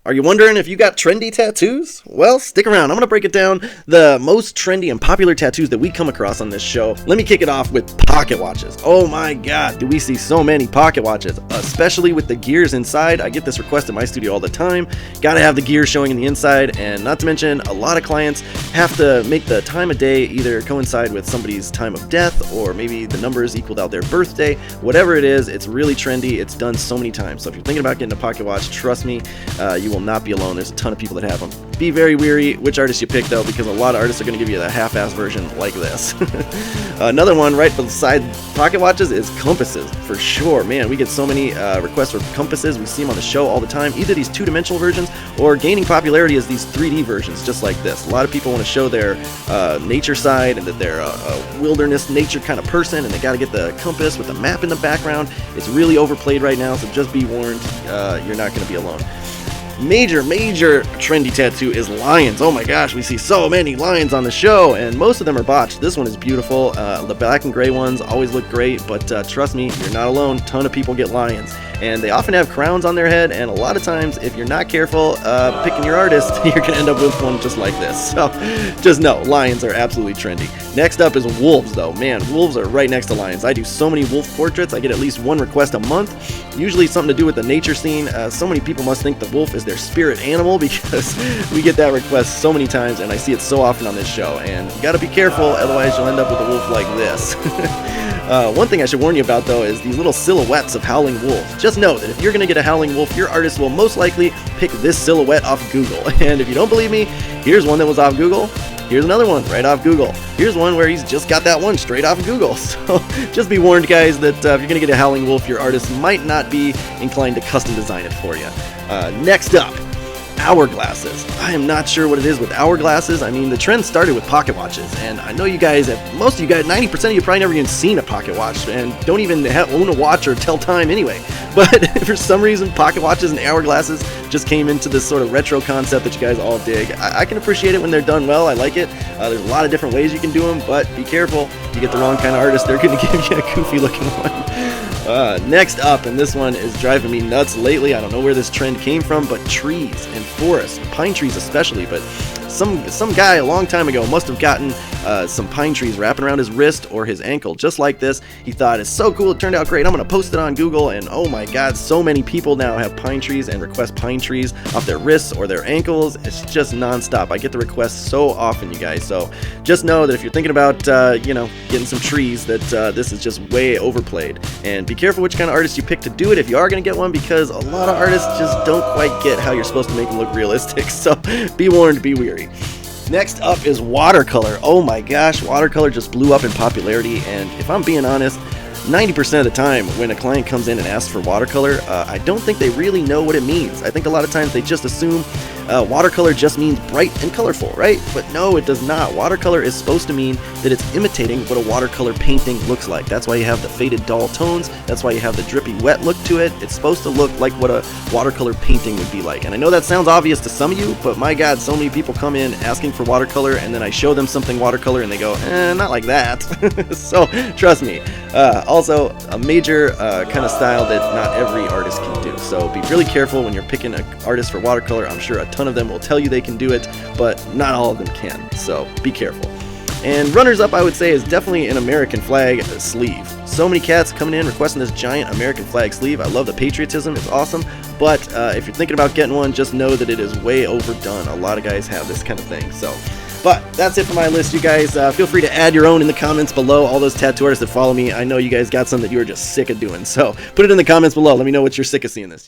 Are you wondering if you got trendy tattoos? Well, stick around. I'm going to break it down, the most trendy and popular tattoos that we come across on this show. Let me kick it off with pocket watches. Oh my god, do we see so many pocket watches, especially with the gears inside. I get this request in my studio all the time. Gotta have the gears showing in the inside, and not to mention, a lot of clients have to make the time of day either coincide with somebody's time of death, or maybe the numbers equaled out their birthday. Whatever it is, it's really trendy. It's done so many times. So if you're thinking about getting a pocket watch, trust me, you will not be alone. There's a ton of people that have them. Be very wary which artist you pick though, because a lot of artists are going to give you the half-ass version like this. Another one right beside pocket watches is compasses, for sure. Man, we get so many requests for compasses. We see them on the show all the time, either these two-dimensional versions or gaining popularity as these 3D versions just like this. A lot of people want to show their nature side and that they're a wilderness nature kind of person, and they got to get the compass with the map in the background. It's really overplayed right now, so just be warned, you're not going to be alone. Major trendy tattoo is lions. Oh my gosh, we see so many lions on the show, and most of them are botched. This one is beautiful. The black and gray ones always look great, but trust me, you're not alone. Ton of people get lions, and they often have crowns on their head, and a lot of times, if you're not careful picking your artist, you're gonna end up with one just like this. So just know, lions are absolutely trendy. Next up is wolves though. Man, wolves are right next to lions. I do so many wolf portraits. I get at least one request a month, usually something to do with the nature scene. So many people must think the wolf is their spirit animal, because we get that request so many times, and I see it so often on this show, and you gotta be careful, otherwise you'll end up with a wolf like this. One thing I should warn you about though is these little silhouettes of howling wolves. Just know that if you're gonna get a howling wolf, your artist will most likely pick this silhouette off Google. And if you don't believe me, here's one that was off Google. Here's another one right off Google. Here's one where he's just got that one straight off Google. So just be warned, guys, that if you're going to get a howling wolf, your artist might not be inclined to custom design it for you. Next up, hourglasses. I am not sure what it is with hourglasses. I mean, the trend started with pocket watches, and I know you guys have, most of you guys, 90% of you probably never even seen a pocket watch and don't even own a watch or tell time anyway. But for some reason, pocket watches and hourglasses just came into this sort of retro concept that you guys all dig. I can appreciate it when they're done well. I like it. There's a lot of different ways you can do them, but be careful. You get the wrong kind of artist, they're going to give you a goofy looking one. Next up, and this one is driving me nuts lately. I don't know where this trend came from, but trees and forests, pine trees especially. But some guy a long time ago must have gotten some pine trees wrapping around his wrist or his ankle, just like this. He thought, it's so cool, it turned out great, I'm gonna post it on Google, and oh my god, so many people now have pine trees and request pine trees off their wrists or their ankles. It's just non-stop. I get the requests so often, you guys. So just know that if you're thinking about getting some trees, that this is just way overplayed. And be careful which kind of artist you pick to do it if you are gonna get one, because a lot of artists just don't quite get how you're supposed to make them look realistic. So be warned, be weary. Next up is watercolor. Oh my gosh, watercolor just blew up in popularity, and if I'm being honest, 90% of the time when a client comes in and asks for watercolor, I don't think they really know what it means. I think a lot of times they just assume watercolor just means bright and colorful, right? But no, it does not. Watercolor is supposed to mean that it's imitating what a watercolor painting looks like. That's why you have the faded dull tones. That's why you have the drippy wet look to it. It's supposed to look like what a watercolor painting would be like. And I know that sounds obvious to some of you, but my god, so many people come in asking for watercolor, and then I show them something watercolor and they go, not like that. So trust me. Also, a major kind of style that not every artist can do. So be really careful when you're picking an artist for watercolor. I'm sure a ton of them will tell you they can do it, but not all of them can. So be careful. And runners up, I would say, is definitely an American flag sleeve. So many cats coming in requesting this giant American flag sleeve. I love the patriotism. It's awesome. But if you're thinking about getting one, just know that it is way overdone. A lot of guys have this kind of thing. But that's it for my list, you guys. Feel free to add your own in the comments below. All those tattoo artists that follow me, I know you guys got some that you are just sick of doing. So put it in the comments below. Let me know what you're sick of seeing this year.